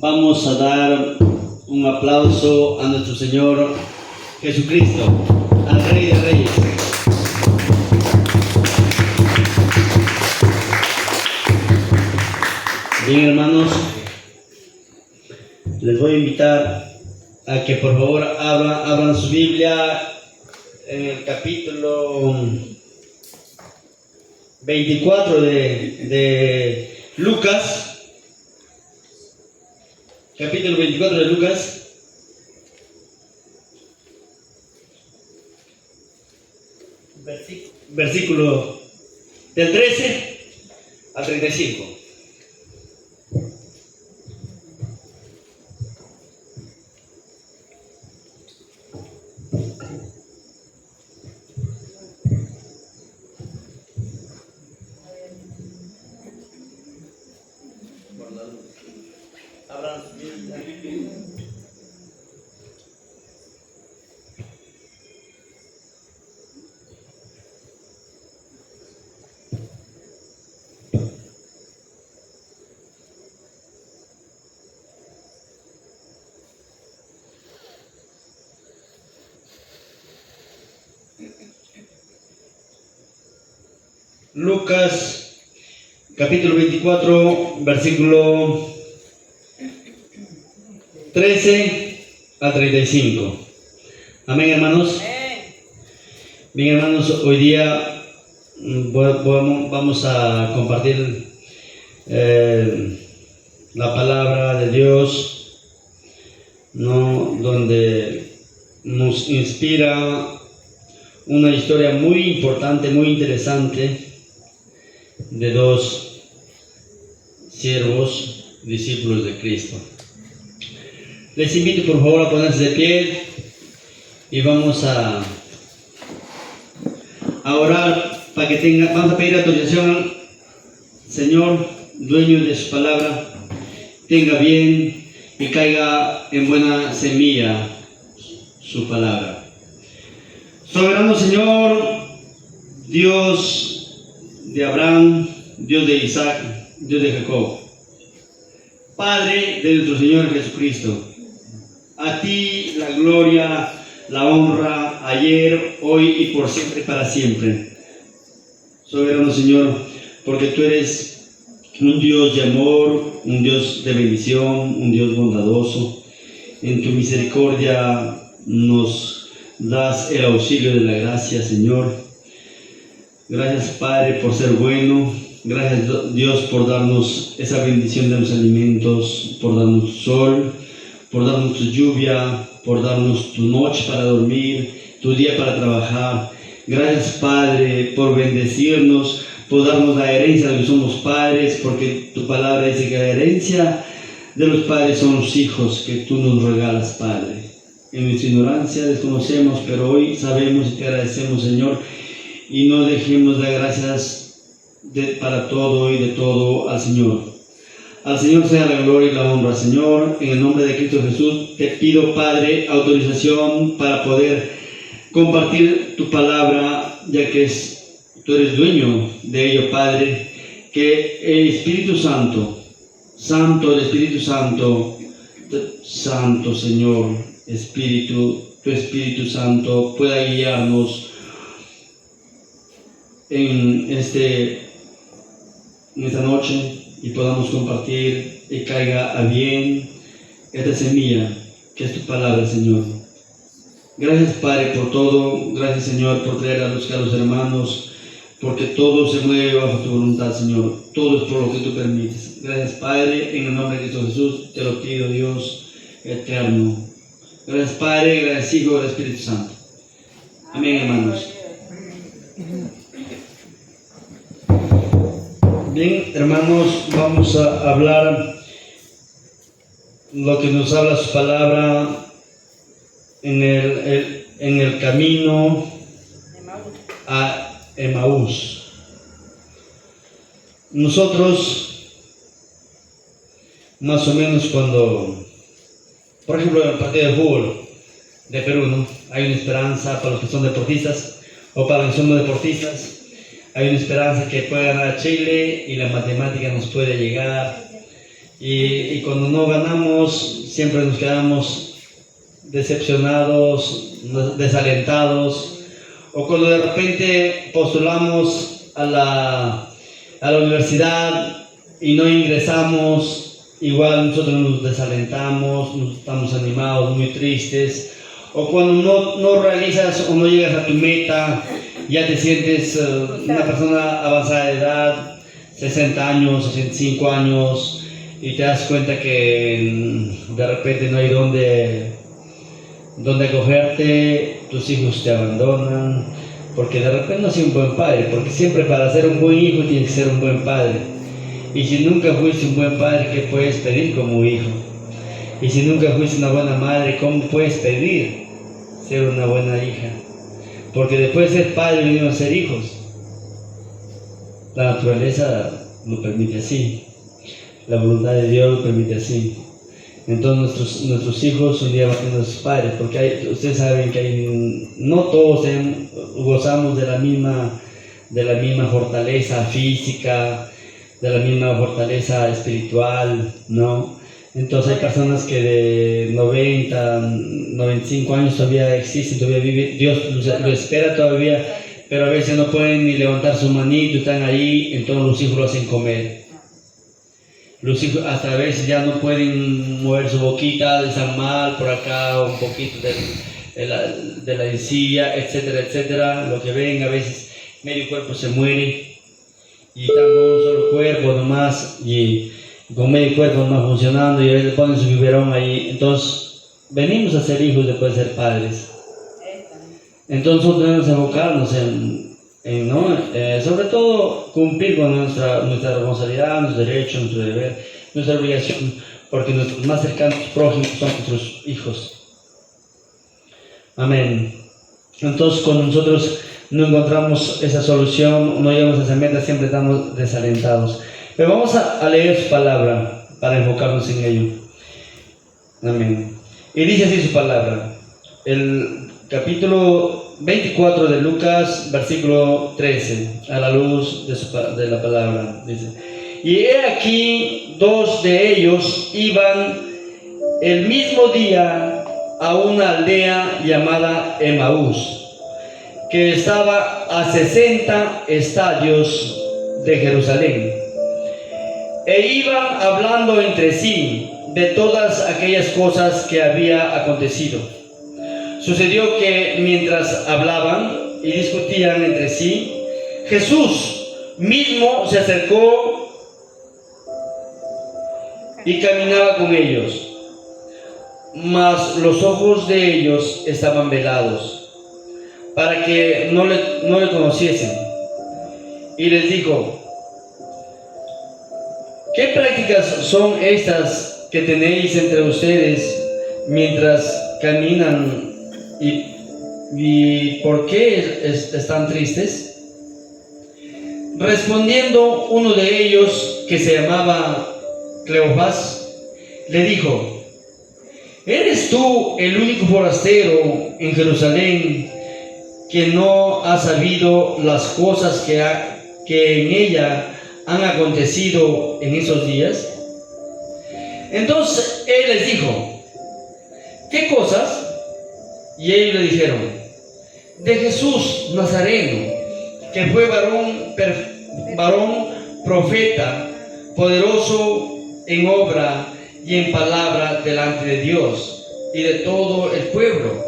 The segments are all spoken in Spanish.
Vamos a dar un aplauso a nuestro Señor Jesucristo, al Rey de Reyes. Bien, hermanos, les voy a invitar a que por favor abran su Biblia en el capítulo 24 de Lucas. Capítulo 24 de Lucas. Versículo del 13 al 35. Lucas, capítulo 24, versículo 13 al 35. Amén, hermanos. Bien, hermanos, hoy día vamos a compartir la palabra de Dios, ¿no? Donde nos inspira una historia muy importante, muy interesante, de dos siervos, discípulos de Cristo. Les invito por favor a ponerse de pie y vamos a orar para que vamos a pedir autorización al Señor, dueño de su palabra, tenga bien y caiga en buena semilla su palabra. Soberano Señor, Dios de Abraham, Dios de Isaac, Dios de Jacob, Padre de nuestro Señor Jesucristo, a ti la gloria, la honra, ayer, hoy y por siempre, para siempre. Soberano Señor, porque tú eres un Dios de amor, un Dios de bendición, un Dios bondadoso. En tu misericordia nos das el auxilio de la gracia, Señor. Gracias, Padre, por ser bueno. Gracias, Dios, por darnos esa bendición de los alimentos, por darnos tu sol, por darnos tu lluvia, por darnos tu noche para dormir, tu día para trabajar. Gracias, Padre, por bendecirnos, por darnos la herencia de los que somos padres, porque tu palabra dice que la herencia de los padres son los hijos que tú nos regalas, Padre. En nuestra ignorancia desconocemos, pero hoy sabemos y te agradecemos, Señor, y no dejemos de dar gracias para todo y de todo al Señor. Al Señor sea la gloria y la honra, Señor. En el nombre de Cristo Jesús te pido, Padre, autorización para poder compartir tu palabra, ya que tú eres dueño de ello, Padre. Que el Espíritu Santo, el Espíritu Santo, Santo Señor, tu Espíritu Santo pueda guiarnos en esta noche y podamos compartir y caiga a bien esta semilla que es tu palabra, Señor. Gracias, Padre, por todo. Gracias, Señor, por traer a los hermanos, porque todo se mueve bajo tu voluntad, Señor. Todo es por lo que tú permites. Gracias, Padre, en el nombre de Cristo Jesús te lo pido, Dios eterno. Gracias, Padre, gracias, Hijo, gracias, Espíritu Santo. Amén, hermanos. Bien, hermanos, vamos a hablar lo que nos habla su palabra en el camino a Emaús. Nosotros, más o menos cuando, por ejemplo, en el partido de fútbol de Perú, ¿no? Hay una esperanza para los que son deportistas o para los que son no deportistas. Hay una esperanza que pueda ganar Chile y la matemática nos puede llegar y cuando no ganamos siempre nos quedamos decepcionados, desalentados, o cuando de repente postulamos a la universidad y no ingresamos, igual nosotros nos desalentamos, nos estamos animados, muy tristes, o cuando no realizas o no llegas a tu meta, ya te sientes una persona avanzada de edad, 60 años, 65 años, y te das cuenta que de repente no hay donde acogerte, tus hijos te abandonan, porque de repente no has sido un buen padre, porque siempre para ser un buen hijo tienes que ser un buen padre. Y si nunca fuiste un buen padre, ¿qué puedes pedir como hijo? Y si nunca fuiste una buena madre, ¿cómo puedes pedir ser una buena hija? Porque después de ser padre venimos a ser hijos. La naturaleza lo permite así, la voluntad de Dios lo permite así. Entonces nuestros hijos un día van a tener sus padres, porque ustedes saben que no todos gozamos de la misma fortaleza física, de la misma fortaleza espiritual, ¿no? Entonces hay personas que de 90, 95 años todavía existen, todavía viven, Dios lo espera todavía, pero a veces no pueden ni levantar su manito, están ahí, entonces los hijos lo hacen comer. Los hijos hasta a veces ya no pueden mover su boquita, están mal por acá, un poquito de la encía, etcétera, etcétera. Lo que ven, a veces medio cuerpo se muere y están con un solo cuerpo nomás y con medio cuerpo nomás funcionando, y a veces ponen su biberón ahí. Entonces venimos a ser hijos después de ser padres. Entonces nosotros debemos enfocarnos sobre todo cumplir con nuestra responsabilidad, nuestro derecho, nuestro deber, nuestra obligación, porque nuestros más cercanos prójimos son nuestros hijos. Amén. Entonces cuando nosotros no encontramos esa solución, no llegamos a esa meta, siempre estamos desalentados. Pero vamos a leer su palabra para enfocarnos en ello. Amén. Y dice así su palabra, el capítulo 24 de Lucas, versículo 13, a la luz de la palabra, dice: y he aquí, dos de ellos iban el mismo día a una aldea llamada Emaús, que estaba a 60 estadios de Jerusalén, e iban hablando entre sí de todas aquellas cosas que había acontecido. Sucedió que mientras hablaban y discutían entre sí, Jesús mismo se acercó y caminaba con ellos, mas los ojos de ellos estaban velados, para que no le conociesen. Y les dijo: ¿qué prácticas son estas que tenéis entre ustedes mientras caminan? ¿Y por qué están tristes? Respondiendo uno de ellos, que se llamaba Cleofás, le dijo: ¿eres tú el único forastero en Jerusalén que no ha sabido las cosas que en ella han acontecido en esos días? Entonces él les dijo: ¿qué cosas? Y ellos le dijeron: de Jesús Nazareno, que fue varón profeta, poderoso en obra y en palabra delante de Dios y de todo el pueblo,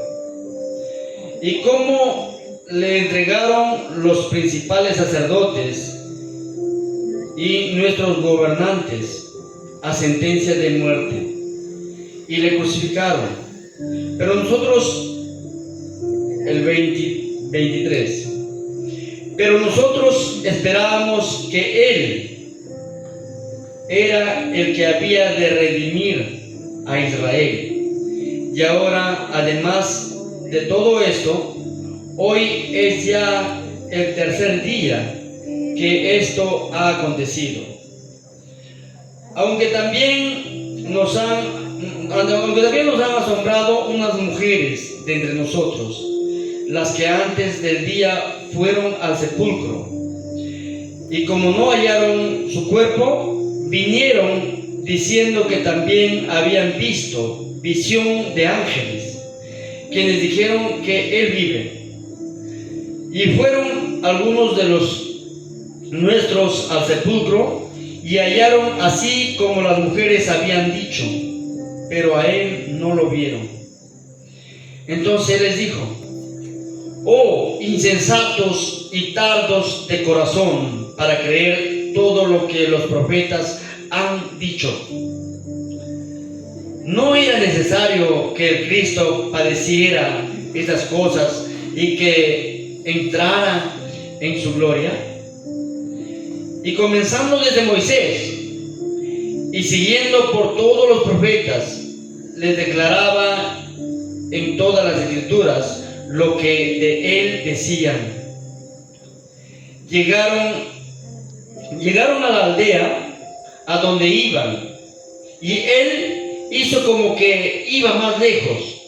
y cómo le entregaron los principales sacerdotes y nuestros gobernantes a sentencia de muerte, y le crucificaron. Pero nosotros, el 23, pero nosotros esperábamos que Él era el que había de redimir a Israel. Y ahora, además de todo esto, hoy es ya el tercer día que esto ha acontecido. Aunque también nos han asombrado unas mujeres de entre nosotros, las que antes del día fueron al sepulcro, y como no hallaron su cuerpo, vinieron diciendo que también habían visto visión de ángeles, quienes dijeron que Él vive. Y fueron algunos de los nuestros al sepulcro y hallaron así como las mujeres habían dicho, pero a Él no lo vieron. Entonces les dijo: oh insensatos y tardos de corazón para creer todo lo que los profetas han dicho. ¿No era necesario que el Cristo padeciera estas cosas y que entrara en su gloria? Y comenzando desde Moisés y siguiendo por todos los profetas, les declaraba en todas las escrituras lo que de él decían. Llegaron a la aldea a donde iban, y él hizo como que iba más lejos,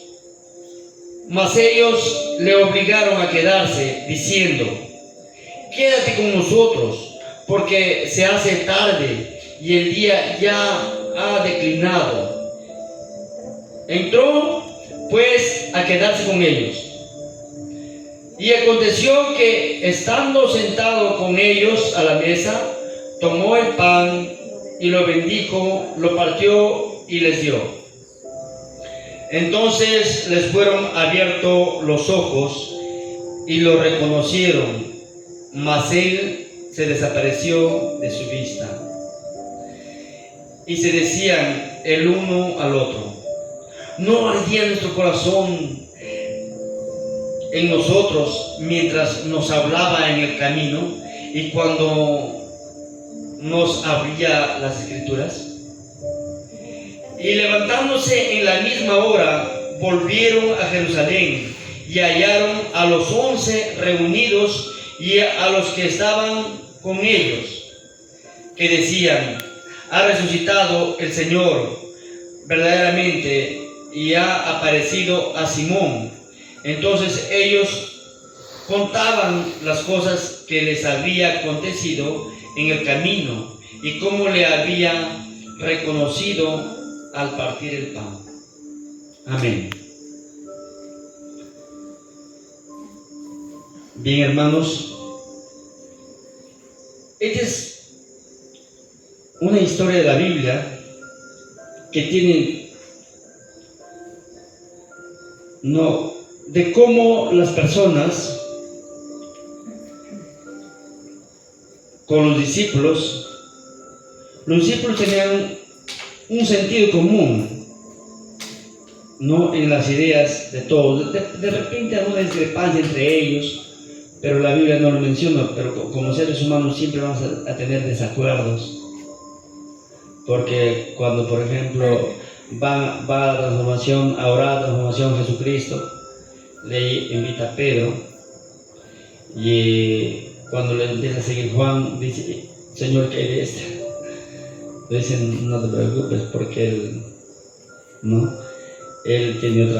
mas ellos le obligaron a quedarse, diciendo: quédate con nosotros, porque se hace tarde y el día ya ha declinado. Entró pues a quedarse con ellos. Y aconteció que, estando sentado con ellos a la mesa, tomó el pan y lo bendijo, lo partió y les dio. Entonces les fueron abiertos los ojos y lo reconocieron, mas él se desapareció de su vista. Y se decían el uno al otro: ¿no ardía nuestro corazón en nosotros mientras nos hablaba en el camino y cuando nos abría las escrituras? Y levantándose en la misma hora, volvieron a Jerusalén y hallaron a los 11 reunidos y a los que estaban con ellos, que decían: ha resucitado el Señor verdaderamente y ha aparecido a Simón. Entonces ellos contaban las cosas que les había acontecido en el camino y cómo le había reconocido al partir el pan. Amén. Bien, hermanos, esta es una historia de la Biblia que tiene de cómo las personas con los discípulos tenían un sentido común, no en las ideas de todos. De repente hay una discrepancia entre ellos, pero la Biblia no lo menciona. Pero como seres humanos siempre vamos a tener desacuerdos, porque cuando, por ejemplo, va a la transformación, a orar la transformación Jesucristo, le invita a Pedro, y cuando le empieza a seguir Juan, dice: Señor, ¿qué hay de este? Le dicen: no te preocupes, porque él tiene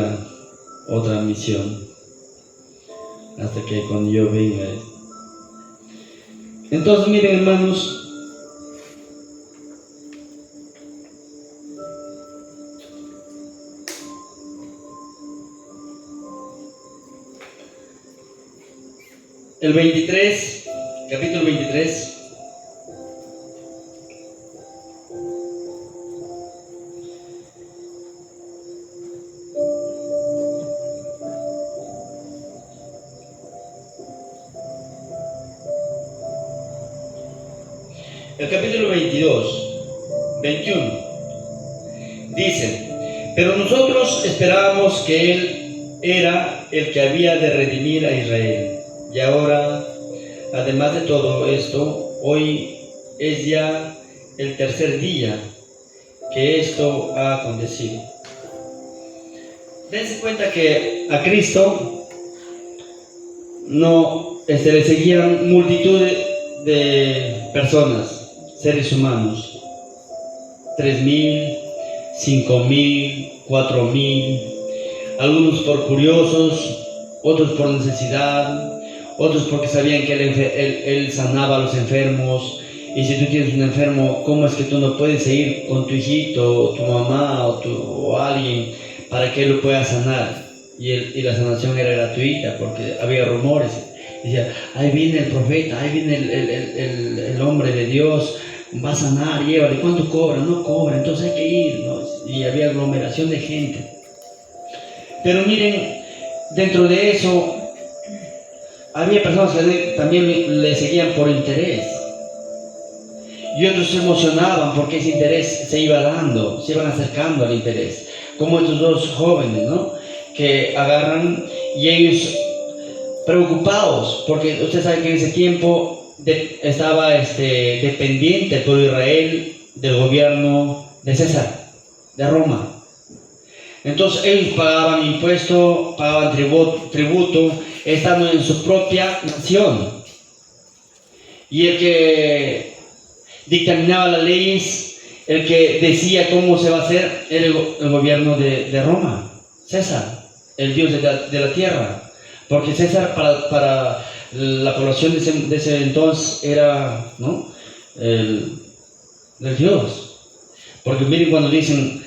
otra misión, hasta que cuando yo venga. Entonces, miren, hermanos, el 23, capítulo 23. El capítulo 21 dice: pero nosotros esperábamos que Él era el que había de redimir a Israel. Y ahora, además de todo esto, hoy es ya el tercer día que esto ha acontecido. Dense cuenta que a Cristo le seguían multitud de personas, seres humanos, 3,000, 5,000, 4,000, algunos por curiosos, otros por necesidad, otros porque sabían que él sanaba a los enfermos Y si tú tienes un enfermo, ¿cómo es que tú no puedes ir con tu hijito, o tu mamá, o alguien para que él lo pueda sanar? Y la sanación era gratuita porque había rumores. Decía, ahí viene el profeta, ahí viene el hombre de Dios, va a sanar, llévale. ¿Cuánto cobra? No cobra, entonces hay que ir, ¿no? Y había aglomeración de gente. Pero miren, dentro de eso, había personas que también le seguían por interés. Y otros se emocionaban porque ese interés se iba dando, se iban acercando al interés. Como estos dos jóvenes, ¿no? Que agarran y ellos preocupados, porque usted sabe que en ese tiempo estaba dependiente el pueblo de Israel del gobierno de César, de Roma. Entonces ellos pagaban impuestos, pagaban tributo, estando en su propia nación. Y el que dictaminaba las leyes, el que decía cómo se va a hacer, era el gobierno de Roma, César, el dios de la tierra. Porque César para la población de ese entonces era, ¿no?, el dios. Porque miren cuando dicen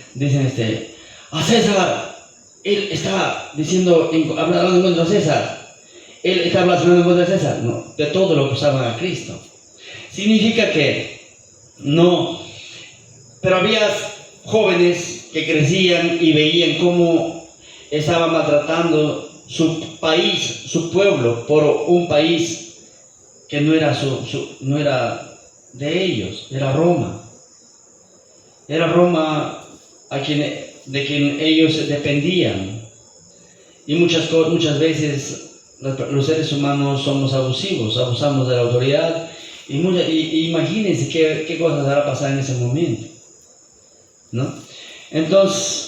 a César, él está diciendo, hablando en contra de César, él está hablando en contra de César, no, de todo lo que usaban a Cristo. Significa que no, pero había jóvenes que crecían y veían cómo estaban maltratando su país, su pueblo, por un país que no era no era de ellos, era Roma. Era Roma de quien ellos dependían. Y muchas veces los seres humanos somos abusivos, abusamos de la autoridad. Y imagínense qué cosas hará pasar en ese momento, ¿no? Entonces,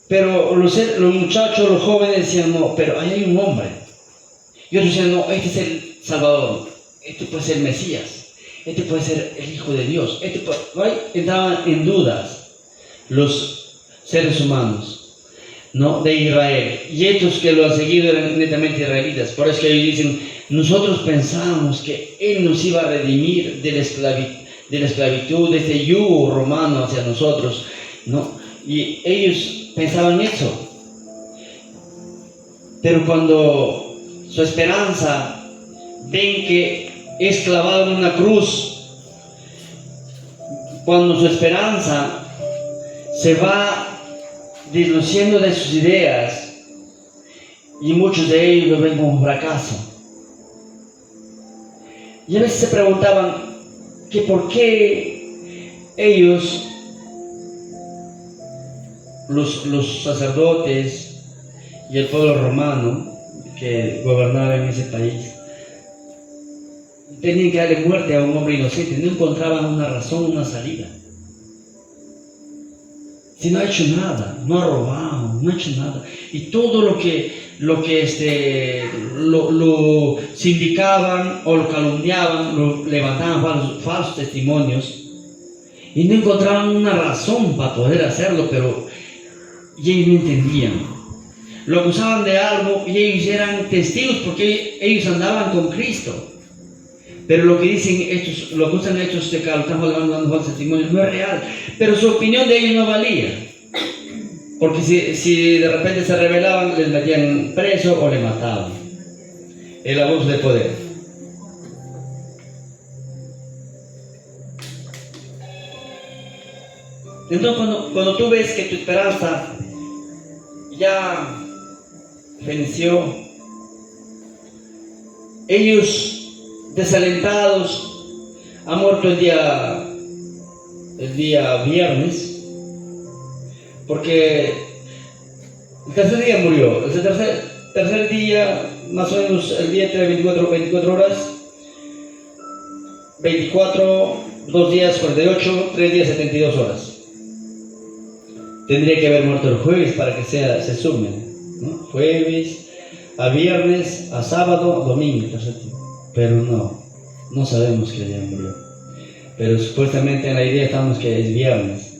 pero los muchachos, los jóvenes decían, no, pero ahí hay un hombre. Y otros decían, no, este es el Salvador, este puede ser el Mesías, este puede ser el Hijo de Dios, ¿no? Entraban en dudas los seres humanos, ¿no?, de Israel. Y estos que lo han seguido eran netamente israelitas. Por eso que ellos dicen, nosotros pensábamos que Él nos iba a redimir de la esclavitud, de este yugo romano hacia nosotros, ¿no? Y ellos pensaban eso. Pero cuando su esperanza ven que es clavado en una cruz, cuando su esperanza se va desluciendo de sus ideas, y muchos de ellos lo ven como un fracaso. Y a veces se preguntaban que por qué ellos, los sacerdotes y el pueblo romano que gobernaba en ese país, tenían que darle muerte a un hombre inocente. No encontraban una razón, una salida. Si no ha hecho nada, no ha robado, no ha hecho nada, y todo lo sindicaban o lo calumniaban, lo levantaban falsos testimonios, y no encontraban una razón para poder hacerlo, y ellos no entendían. Lo acusaban de algo y ellos eran testigos porque ellos andaban con Cristo. Pero lo que dicen estos, lo acusan estos de que estamos dando falsos testimonios, no es real. Pero su opinión de ellos no valía. Porque si de repente se rebelaban, les metían preso o le mataban. El abuso de poder. Entonces cuando tú ves que tu esperanza ya venció, ellos desalentados han muerto el día viernes, porque el tercer día murió. El tercer día, más o menos el día tiene 24 horas, 2 días 48, 3 días 72 horas. Tendría que haber muerto el jueves para que se sumen, ¿no? Jueves, a viernes, a sábado, domingo, tercer día. Pero no sabemos que día murió. Pero supuestamente en la idea estamos que es viernes.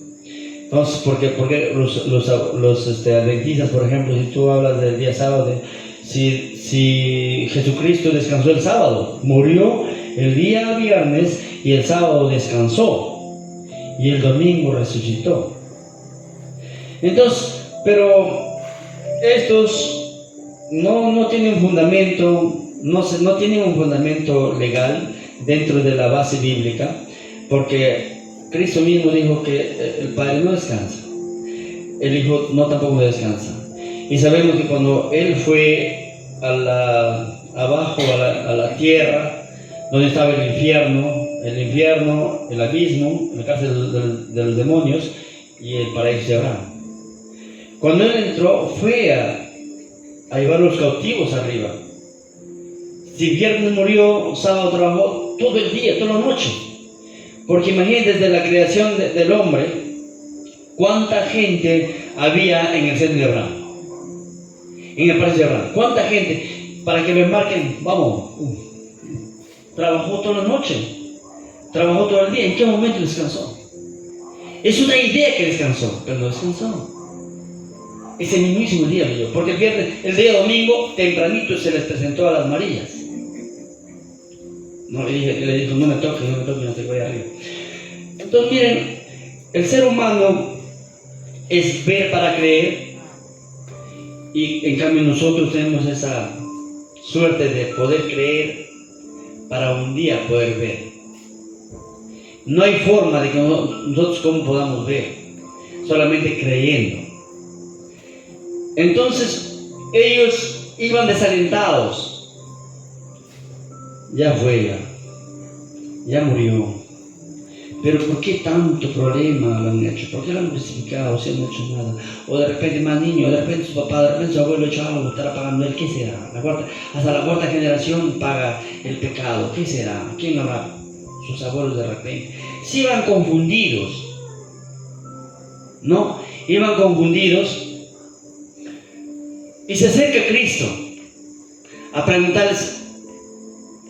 Entonces, porque los adventistas, por ejemplo, si tú hablas del día sábado, si Jesucristo descansó el sábado, murió el día viernes y el sábado descansó, y el domingo resucitó. Entonces, pero estos no tienen fundamento, no tienen un fundamento legal dentro de la base bíblica, porque Cristo mismo dijo que el Padre no descansa, el Hijo no tampoco descansa. Y sabemos que cuando Él fue abajo a la tierra, donde estaba el infierno, el abismo, la cárcel de los demonios y el paraíso de Abraham. Cuando Él entró, fue a llevar a los cautivos arriba. Si viernes murió, sábado trabajó todo el día, toda la noche. Porque imagínense, desde la creación del hombre, cuánta gente había en el seno de Abraham, en el paraíso de Abraham. Cuánta gente, para que me marquen, vamos, trabajó toda la noche, trabajó todo el día. ¿En qué momento descansó? Es una idea que descansó, pero no descansó. Ese mismísimo día, porque el día domingo, tempranito, se les presentó a las Marías. No, le dijo, no me toques, no te voy arriba. Entonces, miren, el ser humano es ver para creer, y en cambio nosotros tenemos esa suerte de poder creer para un día poder ver. No hay forma de que nosotros cómo podamos ver, solamente creyendo. Entonces ellos iban desalentados. Ya fue, ya murió. Pero ¿por qué tanto problema lo han hecho? ¿Por qué lo han crucificado si no han hecho nada? O de repente más niños, de repente su papá, de repente su abuelo echó algo, estará pagando él. ¿Qué será? Hasta la cuarta generación paga el pecado. ¿Qué será? ¿Quién hará? Sus abuelos de repente. Si iban confundidos, ¿no? Iban confundidos. Y se acerca Cristo a preguntarles,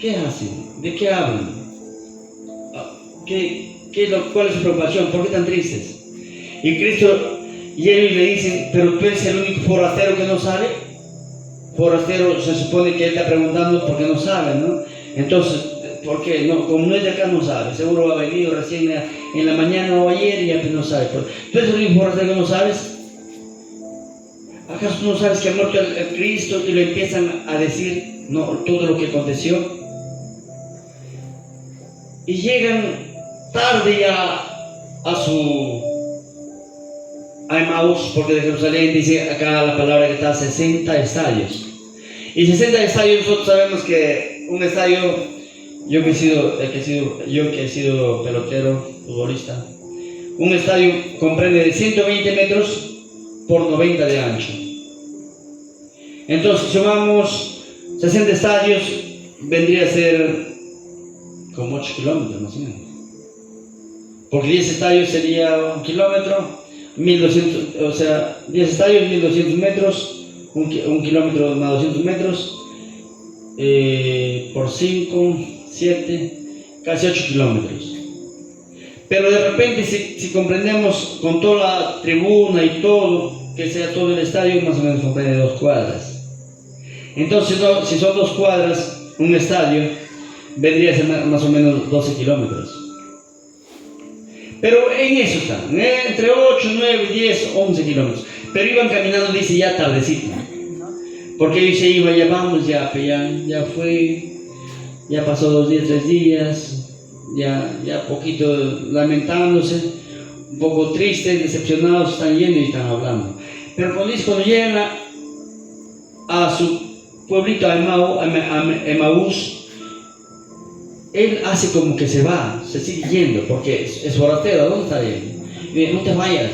¿qué hacen? ¿De qué hablan? ¿Cuál es su preocupación? ¿Por qué tan tristes? Y Cristo, y ellos le dicen, pero tú eres el único forastero que no sabe. Forastero, se supone que él está preguntando porque no sabe, ¿no? Entonces, ¿por qué? No, como no es de acá, no sabe. Seguro ha venido recién en la mañana o ayer y ya no sabe. ¿Tú eres el único forastero que no sabes? ¿Acaso tú no sabes que ha muerto el Cristo? Y le empiezan a decir todo lo que aconteció. Y llegan tarde ya a Emaús, porque de Jerusalén dice acá la palabra que está 60 estadios. Y 60 estadios, nosotros sabemos que un estadio, yo que he sido pelotero, futbolista, un estadio comprende de 120 metros por 90 de ancho. Entonces, si sumamos 60 estadios, vendría a ser como 8 kilómetros más o menos. Porque 10 estadios sería 1 kilómetro, 1200, o sea, 10 estadios, 1200 metros, 1 kilómetro más 200 metros, por 5, 7, casi 8 kilómetros. Pero de repente, si comprendemos con toda la tribuna y todo, que sea todo el estadio, más o menos comprende 2 cuadras. Entonces, si son 2 cuadras, un estadio, vendría a ser más o menos 12 kilómetros. Pero en eso están, entre 8, 9, 10, 11 kilómetros. Pero iban caminando, dice, ya tardecito. Porque ellos se iban, ya vamos, ya fue, ya pasó 2 días, 3 días, ya poquito lamentándose, un poco tristes, decepcionados, están yendo y están hablando. Pero cuando llegan a su pueblito, a Emaús, él hace como que se va, se sigue yendo, porque es forastero. ¿A dónde está él? Dice, no te vayas,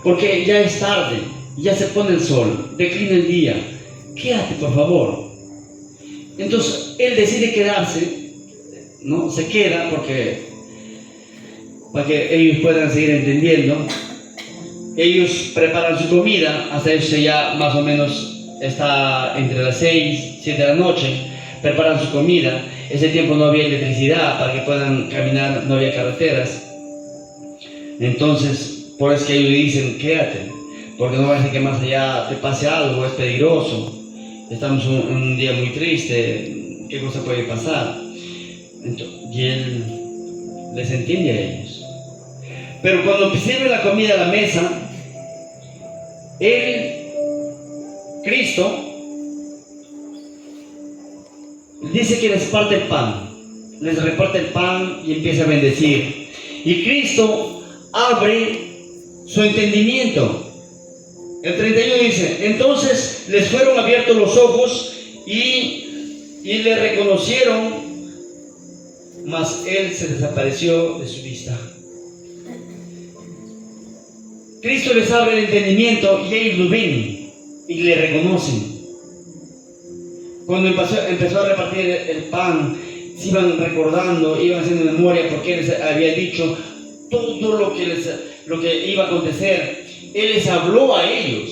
porque ya es tarde, ya se pone el sol, declina el día, quédate por favor. Entonces él decide quedarse, ¿no? Se queda para que ellos puedan seguir entendiendo. Ellos preparan su comida, hasta eso ya más o menos está entre las 6, 7 de la noche, preparan su comida. Ese tiempo no había electricidad para que puedan caminar, no había carreteras. Entonces, por eso que ellos le dicen, quédate, porque no va a ser que más allá te pase algo, es peligroso. Estamos en un día muy triste, ¿qué cosa puede pasar? Entonces, y él les entiende a ellos. Pero cuando sirve la comida a la mesa, Cristo, dice que les parte el pan, les reparte el pan y empieza a bendecir. Y Cristo abre su entendimiento. El 31 dice, entonces les fueron abiertos los ojos y le reconocieron, mas él se desapareció de su vista. Cristo les abre el entendimiento y ellos lo ven y le reconocen. Cuando empezó a repartir el pan, se iban recordando, iban haciendo memoria porque él les había dicho todo lo que iba a acontecer. Él les habló a ellos.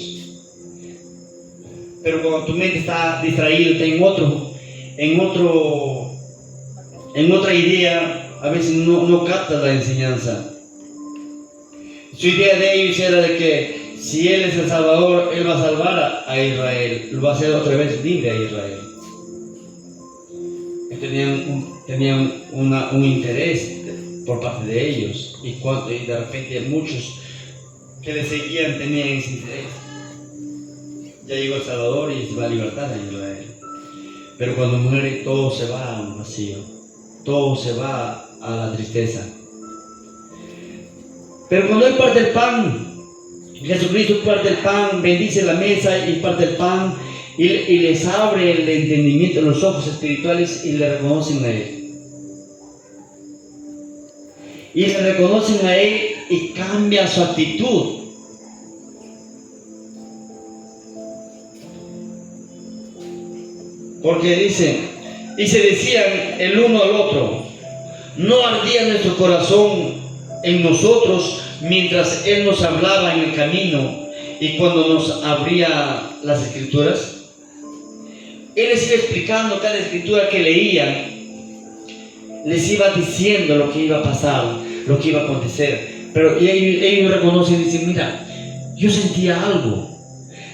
Pero cuando tu mente está distraída, está en otra idea, a veces no captas la enseñanza. Su idea de ellos era de que si Él es el Salvador, Él va a salvar a Israel, lo va a hacer otra vez libre a Israel. Tenían un interés por parte de ellos, y de repente muchos que le seguían tenían ese interés. Ya llegó el Salvador y se va a libertad a Israel. Pero cuando muere, todo se va al vacío, todo se va a la tristeza. Pero cuando Él parte el pan, Jesucristo parte el pan, bendice la mesa y parte el pan, y les abre el entendimiento, los ojos espirituales, y le reconocen a Él. Y le reconocen a Él y cambia su actitud. Porque dice, y se decían el uno al otro, ¿no ardía nuestro corazón en nosotros mientras Él nos hablaba en el camino y cuando nos abría las escrituras? Él les iba explicando cada escritura que leían, les iba diciendo lo que iba a pasar, lo que iba a acontecer. Pero ellos reconocen y dicen, mira, yo sentía algo,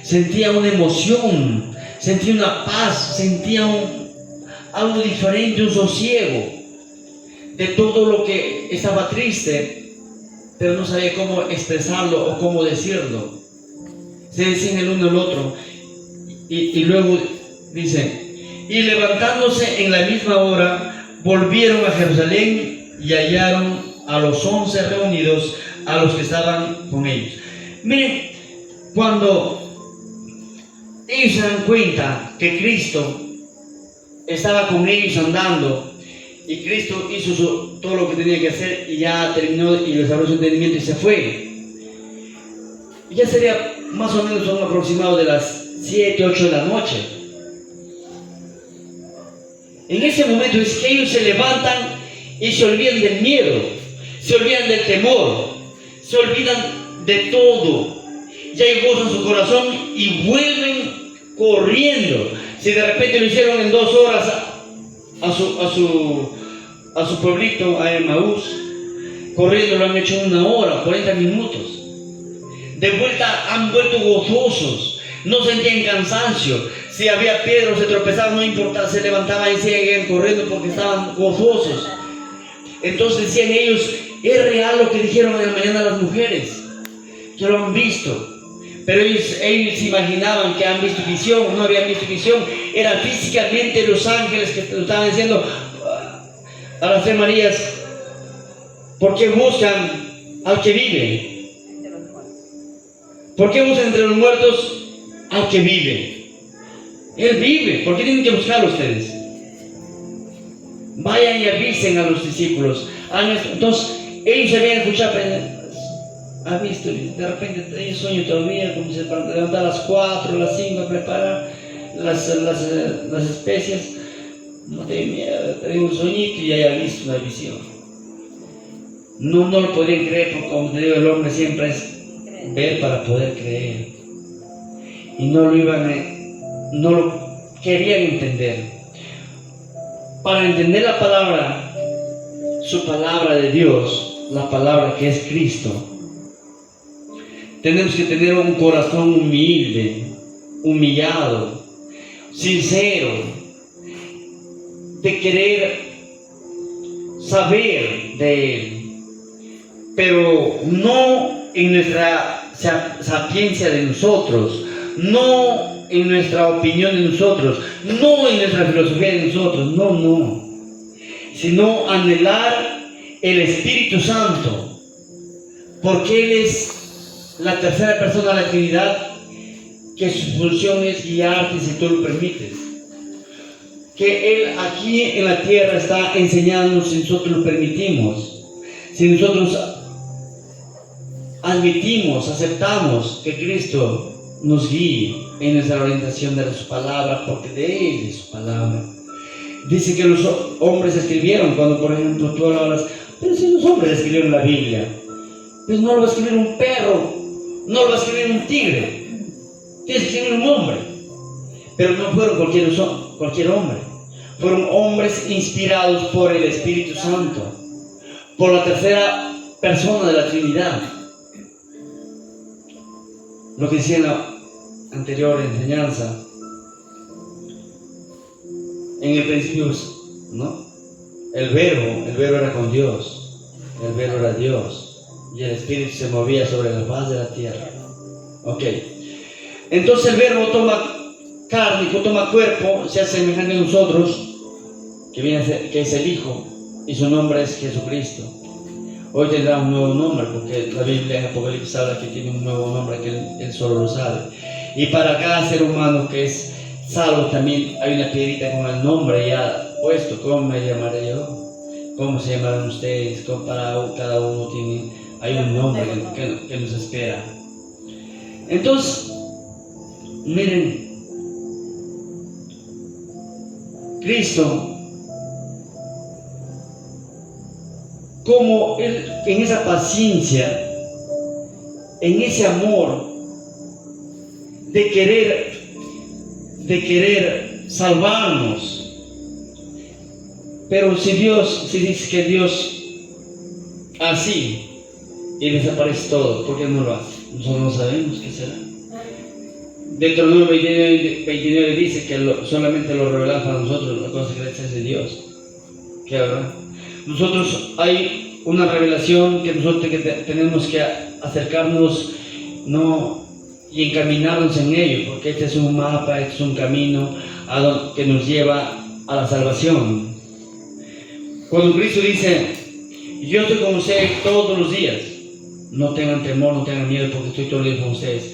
sentía una emoción, sentía una paz, sentía algo diferente, un sosiego de todo lo que estaba triste, pero no sabía cómo expresarlo o cómo decirlo. Se decían el uno al otro, y luego dice, y levantándose en la misma hora, volvieron a Jerusalén y hallaron a los 11 reunidos, a los que estaban con ellos. Miren, cuando ellos se dan cuenta que Cristo estaba con ellos andando, y Cristo hizo todo lo que tenía que hacer, y ya terminó y les abrió su entendimiento y se fue. Ya sería más o menos un aproximado de las 7, 8 de la noche. En ese momento es que ellos se levantan y se olvidan del miedo, se olvidan del temor, se olvidan de todo. Ya hay gozo en su corazón y vuelven corriendo. Si de repente lo hicieron en 2 horas a su pueblito, a Emaús, corriendo lo han hecho en 1 hora, 40 minutos. De vuelta han vuelto gozosos, no sentían cansancio. Si había piedras, se tropezaban, no importaba, se levantaban y seguían corriendo porque estaban gozosos. Entonces decían ellos, es real lo que dijeron en la mañana las mujeres, que lo han visto. Pero ellos imaginaban que han visto visión, no habían visto visión, eran físicamente los ángeles que lo estaban diciendo a las 3 Marías, ¿por qué buscan al que vive? ¿Por qué buscan entre los muertos al que vive? Él vive, ¿por qué tienen que buscarlo ustedes? Vayan y avisen a los discípulos. Entonces, ellos se habían escuchado, ha visto, de repente hay sueño todavía, como se levanta a las 4, a las 5 a preparar las especias. No te miedo, tengo un sueñito y haya visto una visión. No lo podrían creer, porque como te digo, el hombre siempre es ver para poder creer. Y no lo querían entender. Para entender la palabra, su palabra de Dios, la palabra que es Cristo, tenemos que tener un corazón humilde, humillado, sincero, de querer saber de Él, pero no en nuestra sapiencia de nosotros, no en nuestra opinión de nosotros, no en nuestra filosofía de nosotros, no, sino anhelar el Espíritu Santo, porque Él es la tercera persona de la Trinidad, que su función es guiarte si tú lo permites. Que Él aquí en la tierra está enseñándonos si nosotros lo permitimos, si nosotros admitimos, aceptamos que Cristo nos guíe en nuestra orientación de su palabra, porque de Él es su palabra. Dice que los hombres escribieron, cuando por ejemplo tú hablas, pero si los hombres escribieron la Biblia, pues no lo va a escribir un perro, no lo va a escribir un tigre, tiene que escribir un hombre. Pero no fueron cualquier hombre, fueron hombres inspirados por el Espíritu Santo, por la tercera persona de la Trinidad. Lo que decía en la anterior enseñanza, en el principio, ¿no? El verbo era con Dios, el verbo era Dios, y el Espíritu se movía sobre la faz de la tierra. Ok, entonces el verbo toma carne, toma cuerpo, se hace semejante a nosotros, que es el Hijo, y su nombre es Jesucristo. Hoy tendrá un nuevo nombre, porque la Biblia en Apocalipsis habla que tiene un nuevo nombre que él solo lo sabe. Y para cada ser humano que es salvo también hay una piedrita con el nombre ya puesto. ¿Cómo me llamaré yo? ¿Cómo se llamarán ustedes? Para cada uno hay un nombre que nos espera. Entonces, miren, Cristo, como Él en esa paciencia, en ese amor de querer salvarnos. Pero si dice que Dios así y desaparece todo, ¿por qué no lo hace? Nosotros no sabemos qué será. Deuteronomio 29 dice que solamente lo revela para nosotros las cosas secretas de Dios. ¿Qué verdad? Nosotros hay una revelación que nosotros tenemos que acercarnos, ¿no? Y encaminarnos en ello, porque este es un mapa, este es un camino que nos lleva a la salvación. Cuando Cristo dice, yo estoy con ustedes todos los días, no tengan temor, no tengan miedo, porque estoy todos los días con ustedes,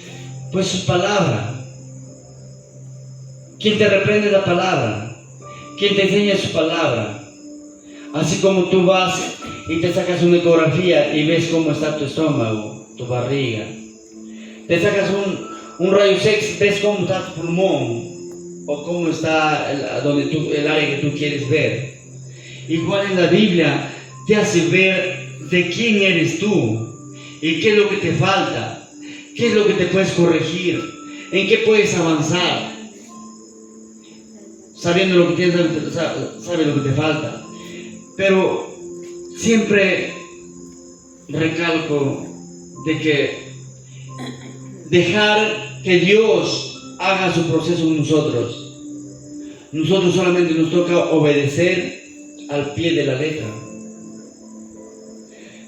pues su palabra. ¿Quién te reprende la palabra? ¿Quién te enseña su palabra? Así como tú vas y te sacas una ecografía y ves cómo está tu estómago, tu barriga. Te sacas un rayo X, ves cómo está tu pulmón o cómo está el área que tú quieres ver. Igual en la Biblia te hace ver de quién eres tú y qué es lo que te falta, qué es lo que te puedes corregir, en qué puedes avanzar. Sabiendo lo que tienes, sabes lo que te falta. Pero siempre recalco de que dejar que Dios haga su proceso en nosotros. Nosotros solamente nos toca obedecer al pie de la letra.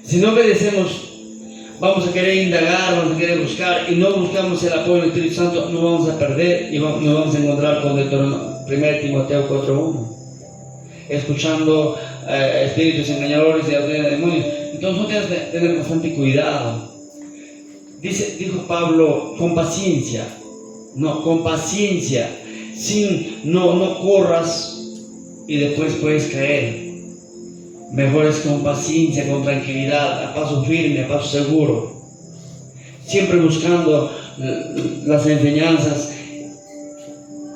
Si no obedecemos, vamos a querer indagar, vamos a querer buscar, y no buscamos el apoyo del Espíritu Santo, nos vamos a perder y nos vamos a encontrar con 1 Timoteo 4:1, escuchando espíritus engañadores y de demonios. Entonces no tienes que tener bastante cuidado. Dijo Pablo, con paciencia, no corras y después puedes caer. Mejor es con paciencia, con tranquilidad, a paso firme, a paso seguro, siempre buscando las enseñanzas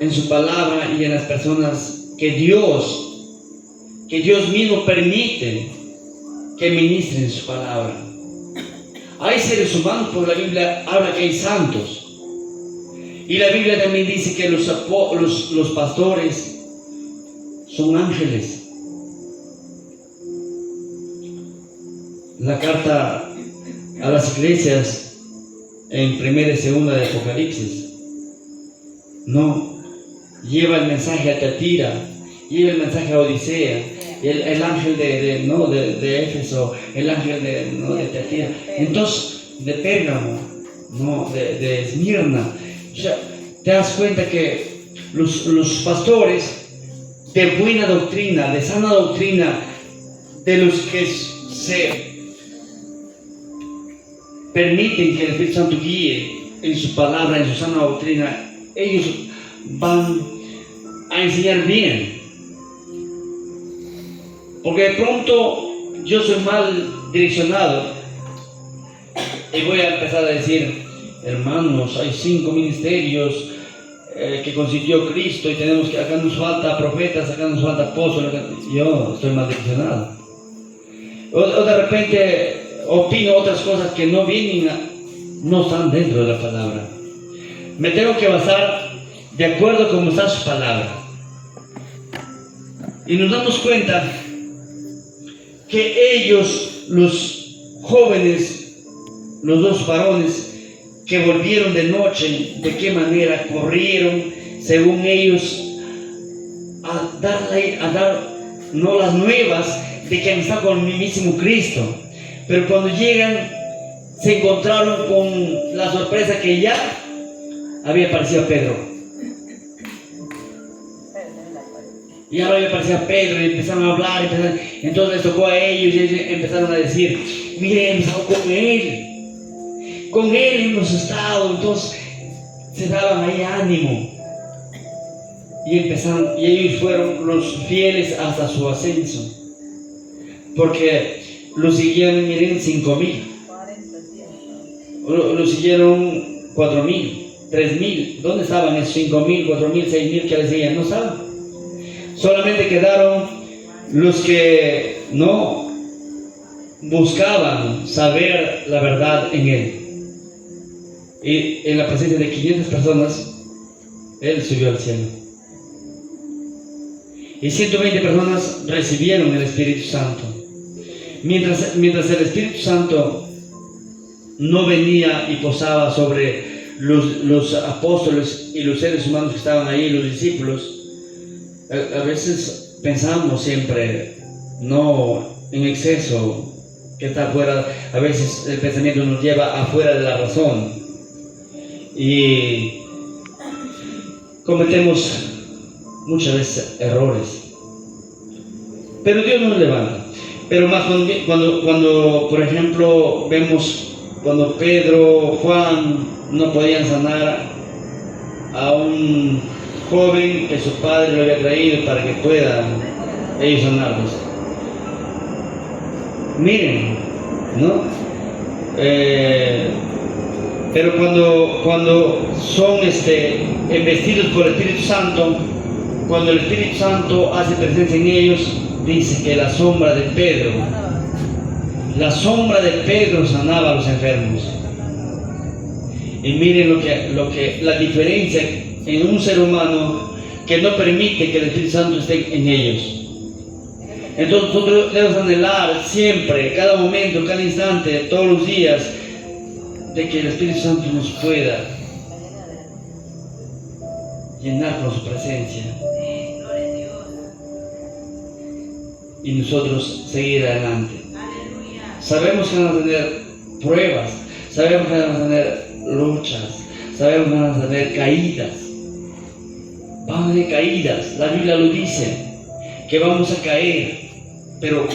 en su palabra y en las personas que Dios mismo permite que ministren su palabra. Hay seres humanos, por la Biblia habla que hay santos, y la Biblia también dice que los pastores son ángeles. La carta a las iglesias en 1 y 2 de Apocalipsis no lleva el mensaje a Tiatira, lleva el mensaje a Odisea, el ángel de Éfeso, el ángel de Tiatira, entonces de Pérgamo, de Esmirna. O sea, te das cuenta que los pastores de buena doctrina, de sana doctrina, de los que se permiten que el Espíritu Santo guíe en su palabra, en su sana doctrina, ellos van a enseñar bien. Porque de pronto yo soy mal direccionado y voy a empezar a decir: hermanos, hay 5 ministerios que constituyó Cristo y tenemos que, acá nos falta profetas, acá nos falta apóstoles. Yo estoy mal direccionado. O de repente opino otras cosas que no están dentro de la palabra. Me tengo que basar de acuerdo a cómo está su palabra. Y nos damos cuenta que ellos, los jóvenes, los 2 varones que volvieron de noche, de qué manera corrieron, según ellos, a dar no las nuevas de que han estado con el mismísimo Cristo. Pero cuando llegan, se encontraron con la sorpresa que ya había aparecido Pedro. Y ahora había aparecido Pedro y empezaron a hablar. Entonces les tocó a ellos y ellos empezaron a decir: miren, hemos estado con él hemos estado. Entonces se daban ahí ánimo. Y ellos fueron los fieles hasta su ascenso. Porque lo siguieron, miren, 5,000. Lo siguieron 4,000, 3,000. ¿Dónde estaban esos 5,000, 4,000, 6,000 que les seguían? No estaban. Solamente quedaron los que no buscaban saber la verdad en él. Y en la presencia de 500 personas, él subió al cielo. Y 120 personas recibieron el Espíritu Santo. Mientras el Espíritu Santo no venía y posaba sobre los apóstoles y los seres humanos que estaban ahí, los discípulos, a veces pensamos siempre, no en exceso, que está afuera. A veces el pensamiento nos lleva afuera de la razón y cometemos muchas veces errores, pero Dios nos levanta. Pero más cuando por ejemplo vemos cuando Pedro, Juan no podían sanar a un joven que su padre lo había traído para que puedan ellos sanarlos. Miren, ¿no? Pero cuando son embestidos por el Espíritu Santo, cuando el Espíritu Santo hace presencia en ellos, dice que la sombra de Pedro sanaba a los enfermos. Y miren la diferencia en un ser humano que no permite que el Espíritu Santo esté en ellos. Entonces nosotros debemos anhelar siempre, cada momento, cada instante, todos los días, de que el Espíritu Santo nos pueda llenar con su presencia y nosotros seguir adelante. Sabemos que vamos a tener pruebas, sabemos que vamos a tener luchas, sabemos que vamos a tener caídas. Vamos a tener caídas, la Biblia lo dice, que vamos a caer, pero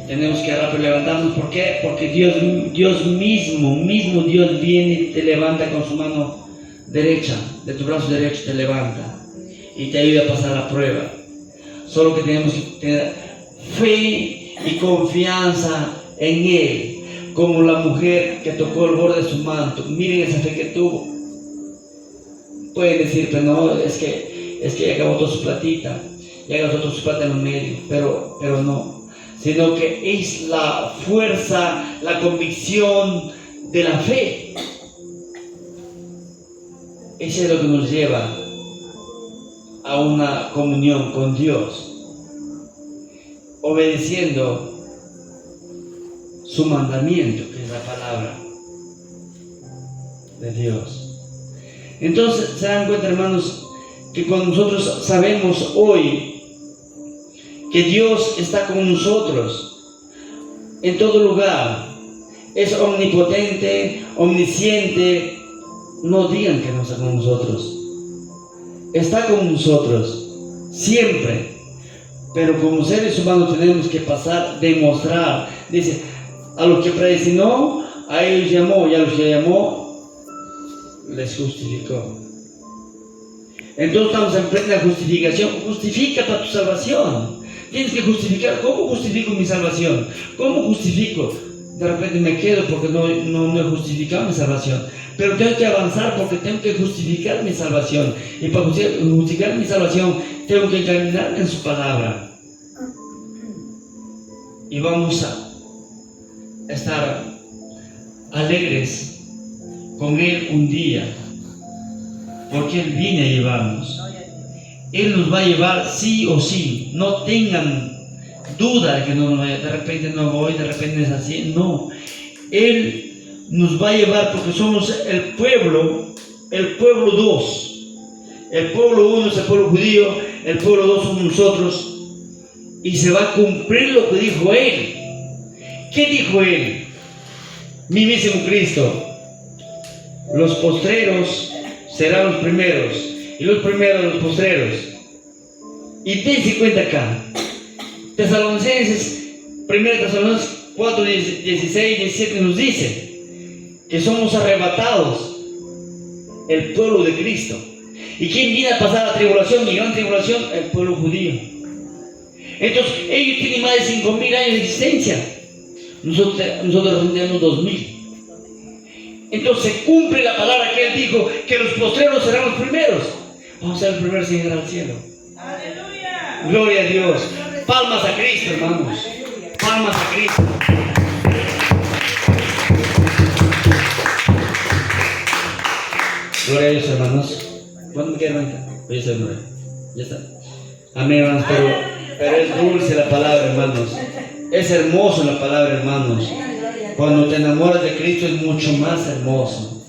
tenemos que rápido levantarnos. ¿Por qué? Porque Dios mismo Dios viene y te levanta con su mano derecha, de tu brazo derecho te levanta y te ayuda a pasar la prueba. Solo que tenemos que tener fe y confianza en Él, como la mujer que tocó el borde de su manto. Miren esa fe que tuvo. Pueden decir, pero no, es que ya acabó toda su platita, ya gastó toda su plata en el medio, pero no, sino que es la fuerza, la convicción de la fe. Eso es lo que nos lleva a una comunión con Dios, obedeciendo su mandamiento, que es la palabra de Dios. Entonces se dan cuenta, hermanos, que cuando nosotros sabemos hoy que Dios está con nosotros en todo lugar. Es omnipotente, omnisciente. No digan que no está con nosotros. Está con nosotros siempre. Pero como seres humanos tenemos que pasar, demostrar. Dice, a los que predestinó, a ellos llamó, y a los que llamó, les justificó. Entonces estamos en plena justificación. Justifica para tu salvación. Tienes que justificar. ¿Cómo justifico mi salvación? ¿Cómo justifico? De repente me quedo porque no he justificado mi salvación. Pero tengo que avanzar porque tengo que justificar mi salvación. Y para justificar mi salvación, tengo que caminarme en su palabra. Y vamos a estar alegres con Él un día. Porque Él viene a llevarnos. Él nos va a llevar sí o sí. No tengan duda de que no nos vaya. De repente no voy, de repente es así. No. Él nos va a llevar porque somos el pueblo 2. El pueblo 1 es el pueblo judío, el pueblo 2 somos nosotros. Y se va a cumplir lo que dijo Él. ¿Qué dijo Él? Mismísimo Cristo. Los postreros serán los primeros, y los primeros los postreros. Y dense cuenta acá, Tesalonicenses, 1 Tesalonicenses 4, 16, 17 nos dice que somos arrebatados, el pueblo de Cristo. ¿Y quién viene a pasar la tribulación, mi gran tribulación? El pueblo judío. Entonces, ellos tienen más de 5.000 años de existencia. Nosotros tenemos 2.000. Entonces se cumple la palabra que Él dijo, que los postreros serán los primeros. Vamos a ser los primeros en llegar al cielo. ¡Aleluya! Gloria a Dios. Palmas a Cristo, hermanos. Palmas a Cristo. Gloria a Dios, hermanos. ¿Cuándo me queda, hermanita? Pues ya está, ya está. Amén, hermanos. Pero es dulce la palabra, hermanos. Es hermoso la palabra, hermanos. Cuando te enamoras de Cristo es mucho más hermoso.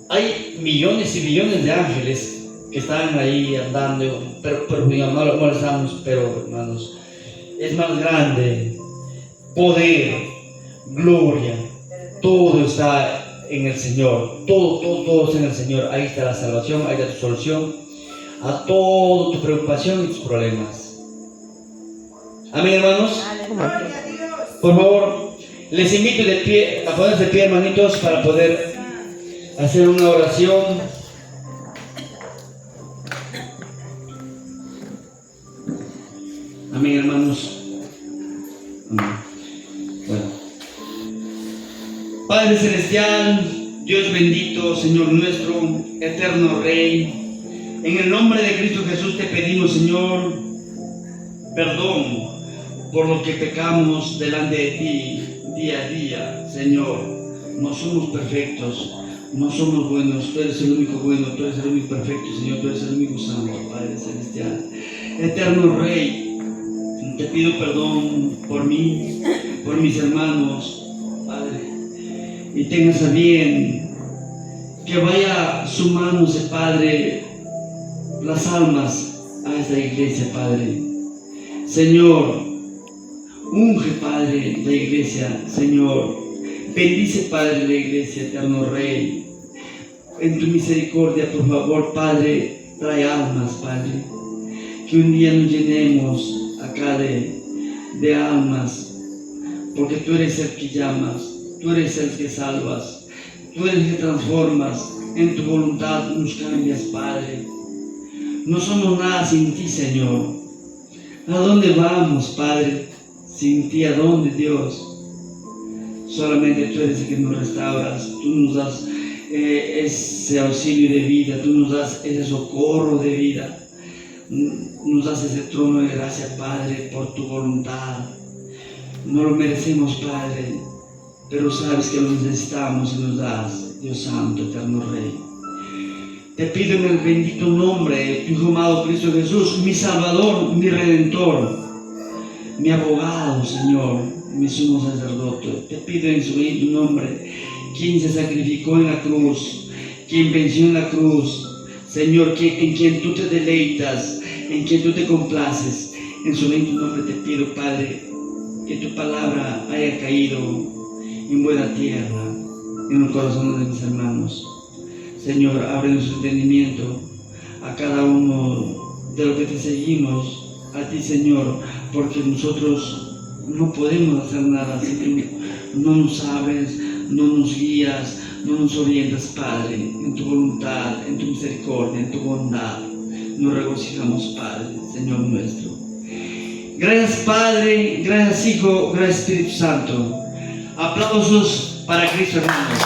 Hay millones y millones de ángeles que están ahí andando, pero digamos, no molestamos, pero hermanos, es más grande. Poder, gloria, todo está en el Señor. Todo está en el Señor. Ahí está la salvación, ahí está tu solución a toda tu preocupación y tus problemas. Amén, hermanos. Por favor, les invito de pie, a ponerse de pie, hermanitos, para poder hacer una oración. Amén, hermanos. Amén. Bueno. Padre Celestial, Dios bendito, Señor nuestro, eterno Rey, en el nombre de Cristo Jesús te pedimos, Señor, perdón por lo que pecamos delante de ti día a día, Señor. No somos perfectos, no somos buenos. Tú eres el único bueno, tú eres el único perfecto, Señor. Tú eres el único santo, Padre Celestial. Eterno Rey, te pido perdón por mí, por mis hermanos, Padre. Y tengas a bien que vaya sumándose, Padre, las almas a esta iglesia, Padre. Señor, unge, Padre, la iglesia, Señor. Bendice, Padre, la iglesia, eterno Rey. En tu misericordia, por favor, Padre, trae almas, Padre. Que un día nos llenemos acá de almas, porque tú eres el que llamas, tú eres el que salvas, tú eres el que transformas. En tu voluntad nos cambias, Padre. No somos nada sin ti, Señor. ¿A dónde vamos, Padre? Sin ti, ¿a dónde, Dios? Solamente tú eres el que nos restauras. Tú nos das ese auxilio de vida. Tú nos das ese socorro de vida. Nos das ese trono de gracia, Padre, por tu voluntad. No lo merecemos, Padre, pero sabes que lo necesitamos y nos das, Dios Santo, eterno Rey. Te pido en el bendito nombre de tu Hijo amado Cristo Jesús, mi Salvador, mi Redentor, mi abogado, Señor, mi sumo sacerdote. Te pido en su bendito nombre, quien se sacrificó en la cruz, quien venció en la cruz, Señor, en quien tú te deleitas, en quien tú te complaces, En su bendito nombre te pido, Padre, que tu palabra haya caído en buena tierra, en el corazón de mis hermanos. Señor, abre nuestro entendimiento a cada uno de los que te seguimos, a ti, Señor, porque nosotros no podemos hacer nada si tú no nos abres, no nos guías, no nos orientas, Padre, en tu voluntad, en tu misericordia, en tu bondad. Nos regocijamos, Padre, Señor nuestro. Gracias, Padre, gracias, Hijo, gracias, Espíritu Santo. Aplausos para Cristo, hermanos.